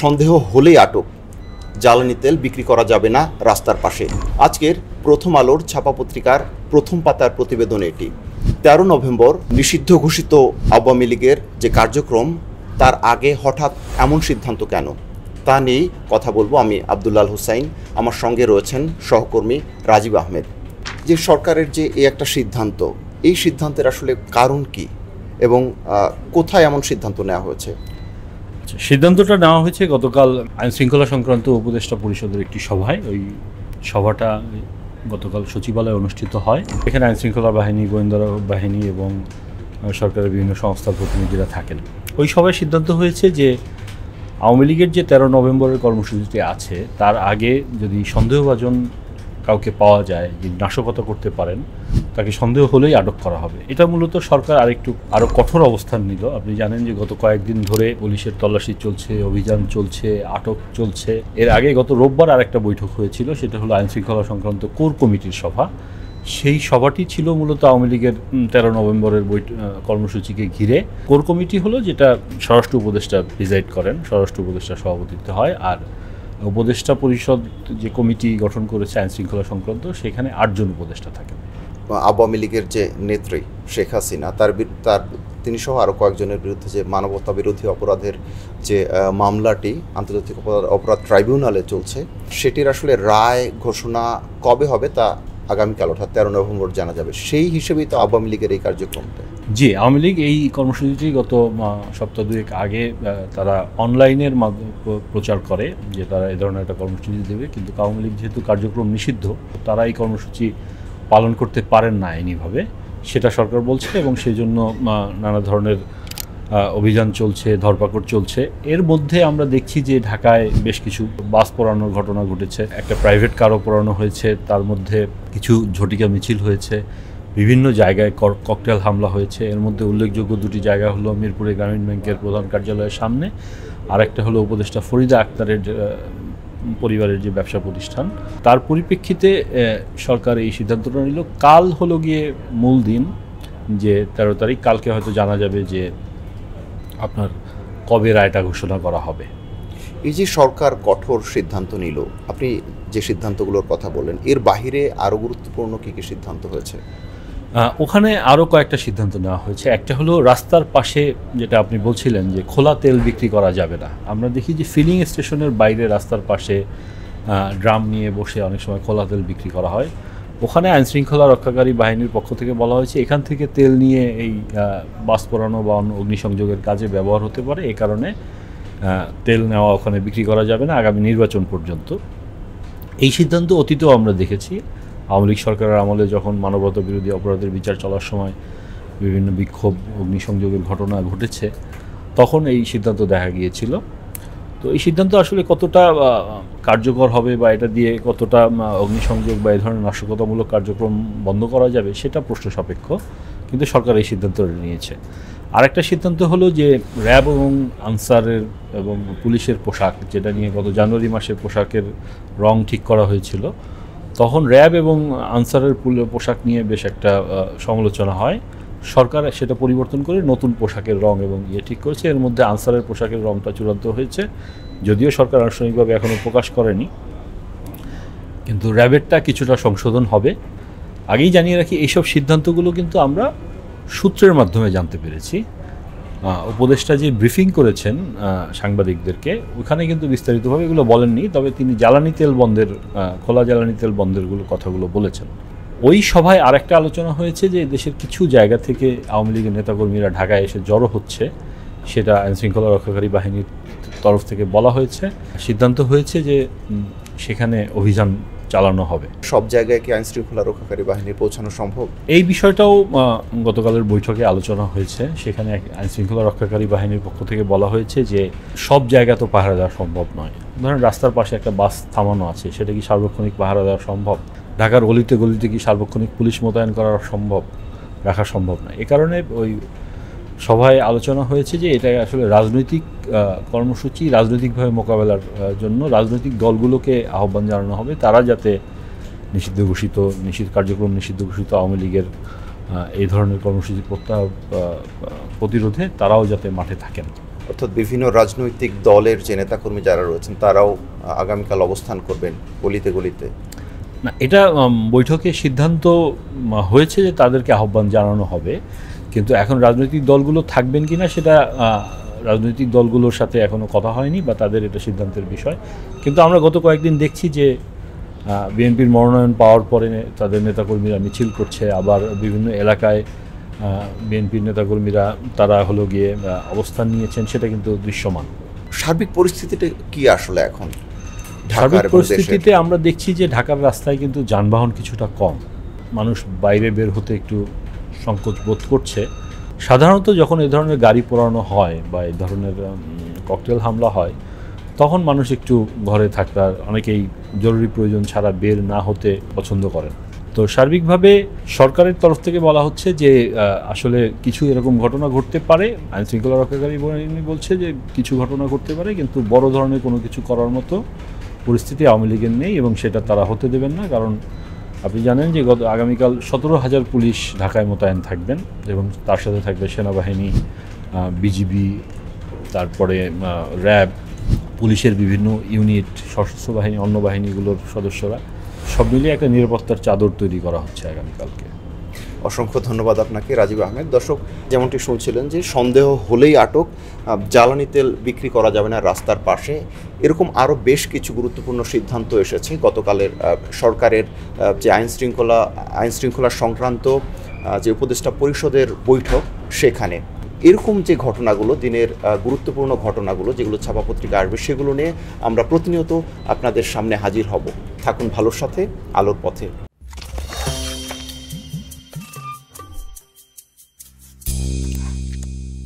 সন্দেহ হলেই আটক, জ্বালানি তেল বিক্রি করা যাবে না রাস্তার পাশে। আজকের প্রথম আলোর ছাপা পত্রিকার প্রথম পাতার প্রতিবেদন এটি। 13 নভেম্বর নিষিদ্ধ ঘোষিত আওয়ামী লীগের যে কার্যক্রম, তার আগে হঠাৎ এমন সিদ্ধান্ত কেন, তা নিয়েই কথা বলবো আমি আব্দুল্লাল হুসাইন। আমার সঙ্গে রয়েছেন সহকর্মী রাজীব আহমেদ। যে সরকারের যে এই একটা সিদ্ধান্ত, এই সিদ্ধান্তের আসলে কারণ কি এবং কোথায় এমন সিদ্ধান্ত নেওয়া হয়েছে? সিদ্ধান্তটা নেওয়া হয়েছে গতকাল আইন শৃঙ্খলা সংক্রান্ত উপদেষ্টা পরিষদের একটি সভায়। ওই সভাটা গতকাল সচিবালয়ে অনুষ্ঠিত হয়। এখানে আইন শৃঙ্খলা বাহিনী, গোয়েন্দা বাহিনী এবং সরকারের বিভিন্ন সংস্থার প্রতিনিধিরা থাকেন। ওই সভায় সিদ্ধান্ত হয়েছে যে আওয়ামী লীগের যে 13 নভেম্বরের কর্মসূচিতে আছে, তার আগে যদি সন্দেহভাজন কাউকে পাওয়া যায় যে নাশকতা করতে পারেন, তাকে সন্দেহ হলেই আটক করা হবে। এটা মূলত সরকার আরও কঠোর অবস্থান নিল। আপনি জানেন যে গত কয়েকদিন ধরে পুলিশের তল্লাশি চলছে, অভিযান চলছে, আটক চলছে। এর আগে গত রোববার আরেকটা বৈঠক হয়েছিল, সেটা হলো আইন শৃঙ্খলা সংক্রান্ত কোর কমিটির সভা। সেই সভাটি ছিল মূলত আওয়ামী লীগের 13 নভেম্বরের কর্মসূচিকে ঘিরে। কোর কমিটি হলো যেটা স্বরাষ্ট্র উপদেষ্টা প্রিজাইড করেন, স্বরাষ্ট্র উপদেষ্টার সভাপতিত্বে হয়। আর উপদেষ্টা পরিষদ যে কমিটি গঠন করেছে আইন শৃঙ্খলা সংক্রান্ত, সেখানে 8 জন উপদেষ্টা থাকেন। আওয়ামী লীগের যে নেত্রী শেখ হাসিনা, তিনি সহ আরও কয়েকজনের বিরুদ্ধে যে মানবতা বিরোধী অপরাধের যে মামলাটি আন্তর্জাতিক অপরাধ ট্রাইব্যুনালে চলছে, সেটির আসলে রায় ঘোষণা কবে হবে তা আগামীকাল অর্থাৎ 13 নভেম্বর জানা যাবে। সেই হিসেবেই তো আওয়ামী লীগের এই কার্যক্রমটা। জি, আওয়ামী লীগ এই কর্মসূচিটি গত সপ্তাহ দুয়েক আগে তারা অনলাইনের মাধ্যমে প্রচার করে যে তারা এই ধরনের একটা কর্মসূচি দেবে, কিন্তু আওয়ামী লীগ যেহেতু কার্যক্রম নিষিদ্ধ, তারা এই কর্মসূচি পালন করতে পারেন না আইনিভাবে, সেটা সরকার বলছে। এবং সেই জন্য নানা ধরনের অভিযান চলছে, ধরপাকড় চলছে। এর মধ্যে আমরা দেখছি যে ঢাকায় বেশ কিছু বাস পোড়ানোর ঘটনা ঘটেছে, একটা প্রাইভেট কারও পোড়ানো হয়েছে, তার মধ্যে কিছু ঝটিকা মিছিল হয়েছে, বিভিন্ন জায়গায় ককটেল হামলা হয়েছে। এর মধ্যে উল্লেখযোগ্য দুটি জায়গা হলো মিরপুরে গ্রামীণ ব্যাংকের প্রধান কার্যালয়ের সামনে, আর একটা হলো উপদেষ্টা ফরিদা আক্তারের পরিবারের যে ব্যবসা প্রতিষ্ঠান। তার পরিপ্রেক্ষিতে সরকার এই সিদ্ধান্তটা নিল। কাল হলো গিয়ে মূল দিন, যে 13 তারিখ। কালকে হয়তো জানা যাবে যে আপনার কবে রায়টা ঘোষণা করা হবে। এই যে সরকার কঠোর সিদ্ধান্ত নিল, আপনি যে সিদ্ধান্তগুলোর কথা বললেন, এর বাহিরে আরও গুরুত্বপূর্ণ কী কী সিদ্ধান্ত হয়েছে? ওখানে আরও কয়েকটা সিদ্ধান্ত নেওয়া হয়েছে। একটা হলো রাস্তার পাশে, যেটা আপনি বলছিলেন যে খোলা তেল বিক্রি করা যাবে না। আমরা দেখি যে ফিলিং স্টেশনের বাইরে রাস্তার পাশে ড্রাম নিয়ে বসে অনেক সময় খোলা তেল বিক্রি করা হয়। ওখানে আইন শৃঙ্খলা রক্ষাকারী বাহিনীর পক্ষ থেকে বলা হয়েছে এখান থেকে তেল নিয়ে এই বাস পোড়ানো বা অগ্নিসংযোগের কাজে ব্যবহার হতে পারে, এই কারণে তেল নেওয়া ওখানে বিক্রি করা যাবে না আগামী নির্বাচন পর্যন্ত। এই সিদ্ধান্ত অতীতেও আমরা দেখেছি। আওয়ামী লীগ সরকারের আমলে যখন মানবতা বিরোধী অপরাধের বিচার চলার সময় বিভিন্ন বিক্ষোভ, অগ্নিসংযোগের ঘটনা ঘটেছে, তখন এই সিদ্ধান্ত দেখা গিয়েছিল। তো এই সিদ্ধান্ত আসলে কতটা কার্যকর হবে বা এটা দিয়ে কতটা অগ্নিসংযোগ বা এই ধরনের নাশকতামূলক কার্যক্রম বন্ধ করা যাবে, সেটা প্রশ্ন সাপেক্ষ, কিন্তু সরকার এই সিদ্ধান্ত নিয়েছে। আরেকটা সিদ্ধান্ত হলো যে র্যাব এবং আনসারের এবং পুলিশের পোশাক, যেটা নিয়ে গত জানুয়ারি মাসে পোশাকের রং ঠিক করা হয়েছিল, তখন র্যাব এবং আনসারের পোশাক নিয়ে বেশ একটা সমালোচনা হয়। সরকার সেটা পরিবর্তন করে নতুন পোশাকের রং এবং ঠিক করেছে। এর মধ্যে আনসারের পোশাকের রংটা চূড়ান্ত হয়েছে, যদিও সরকার আনুষ্ঠানিকভাবে এখনও প্রকাশ করেনি, কিন্তু র্যাবেরটা কিছুটা সংশোধন হবে। আগেই জানিয়ে রাখি, এইসব সিদ্ধান্তগুলো কিন্তু আমরা সূত্রের মাধ্যমে জানতে পেরেছি। উপদেষ্টা যে ব্রিফিং করেছেন সাংবাদিকদেরকে, ওখানে কিন্তু বিস্তারিতভাবে এগুলো বলেননি, তবে তিনি জ্বালানি তেল বন্ধের, খোলা জ্বালানি তেল বন্ধের কথাগুলো বলেছেন। ওই সভায় আরেকটা আলোচনা হয়েছে যে দেশের কিছু জায়গা থেকে আওয়ামী লীগের নেতাকর্মীরা ঢাকায় এসে জড়ো হচ্ছে, সেটা আইন শৃঙ্খলা রক্ষাকারী বাহিনীর তরফ থেকে বলা হয়েছে। সিদ্ধান্ত হয়েছে যে সেখানে অভিযান চালানো হবে। সব জায়গায় কি আইন শৃঙ্খলা রক্ষাকারী বাহিনী পৌঁছানো সম্ভব? এই বিষয়টাও গতকালের বৈঠকে আলোচনা হয়েছে। সেখানে আইন শৃঙ্খলা রক্ষাকারী বাহিনীর পক্ষ থেকে বলা হয়েছে যে সব জায়গা তো পাহারা দেওয়া সম্ভব নয়। ধরেন রাস্তার পাশে একটা বাস থামানো আছে, সেটা কি সার্বক্ষণিক পাহারা দেওয়া সম্ভব? ঢাকার গলিতে গলিতে কি সার্বক্ষণিক পুলিশ মোতায়েন করা সম্ভব, রাখা সম্ভব নয়। এ কারণে ওই সভায় আলোচনা হয়েছে যে এটা আসলে রাজনৈতিক কর্মসূচি, রাজনৈতিকভাবে মোকাবেলার জন্য রাজনৈতিক দলগুলোকে আহ্বান জানানো হবে, তারা যাতে কার্যক্রম নিষিদ্ধ ঘোষিত আওয়ামী লীগের এই ধরনের কর্মসূচি প্রতিরোধে তারাও যাতে মাঠে থাকেন। অর্থাৎ বিভিন্ন রাজনৈতিক দলের যে নেতাকর্মী যারা রয়েছেন তারাও আগামীকাল অবস্থান করবেন গলিতে গলিতে? না, এটা বৈঠকে সিদ্ধান্ত হয়েছে যে তাদেরকে আহ্বান জানানো হবে, কিন্তু এখন রাজনৈতিক দলগুলো থাকবেন কিনা সেটা রাজনৈতিক দলগুলোর সাথে এখনও কথা হয়নি বা তাদের এটা সিদ্ধান্তের বিষয়। কিন্তু আমরা গত কয়েকদিন দেখছি যে বিএনপির মনোনয়ন পাওয়ার পরে তাদের নেতাকর্মীরা মিছিল করছে, আবার বিভিন্ন এলাকায় বিএনপির নেতাকর্মীরা তারা হলো গিয়ে অবস্থান নিয়েছেন, সেটা কিন্তু দৃশ্যমান। সার্বিক পরিস্থিতিটা কি আসলে এখন? সার্বিক পরিস্থিতিতে আমরা দেখছি যে ঢাকার রাস্তায় কিন্তু যানবাহন কিছুটা কম, মানুষ বাইরে বের হতে একটু সংকোচ বোধ করছে। সাধারণত যখন এই ধরনের গাড়ি পোড়ানো হয় বা এই ধরনের ককটেল হামলা হয় তখন মানুষ একটু ঘরে থাকার, অনেকেই জরুরি প্রয়োজন ছাড়া বের না হতে পছন্দ করেন। তো সার্বিকভাবে সরকারের তরফ থেকে বলা হচ্ছে যে আসলে কিছু এরকম ঘটনা ঘটতে পারে, আইনশৃঙ্খলা রক্ষাকারী বাহিনী বলছে যে কিছু ঘটনা ঘটতে পারে, কিন্তু বড় ধরনের কোনো কিছু করার মতো পরিস্থিতি আওয়ামী লীগের নেই এবং সেটা তারা হতে দেবেন না। কারণ আপনি জানেন যে আগামীকাল 17,000 পুলিশ ঢাকায় মোতায়েন থাকবেন এবং তার সাথে থাকবে সেনাবাহিনী, বিজিবি, তারপরে র্যাব, পুলিশের বিভিন্ন ইউনিট, সশস্ত্র বাহিনী, অন্য বাহিনীগুলোর সদস্যরা, সব মিলিয়ে একটা নিরাপত্তার চাদর তৈরি করা হচ্ছে আগামীকালকে। অসংখ্য ধন্যবাদ আপনাকে রাজীব আহমেদ। দর্শক, যেমনটি শুনছিলেন যে সন্দেহ হলেই আটক, জ্বালানি তেল বিক্রি করা যাবে না রাস্তার পাশে, এরকম আরও বেশ কিছু গুরুত্বপূর্ণ সিদ্ধান্ত এসেছে গতকালের সরকারের যে আইনশৃঙ্খলা সংক্রান্ত যে উপদেষ্টা পরিষদের বৈঠক, সেখানে এরকম যে ঘটনাগুলো, দিনের গুরুত্বপূর্ণ ঘটনাগুলো যেগুলো ছাপাপত্রিকা আসবে, সেগুলো নিয়ে আমরা প্রতিনিয়ত আপনাদের সামনে হাজির হব। থাকুন ভালোর সাথে, আলোর পথে।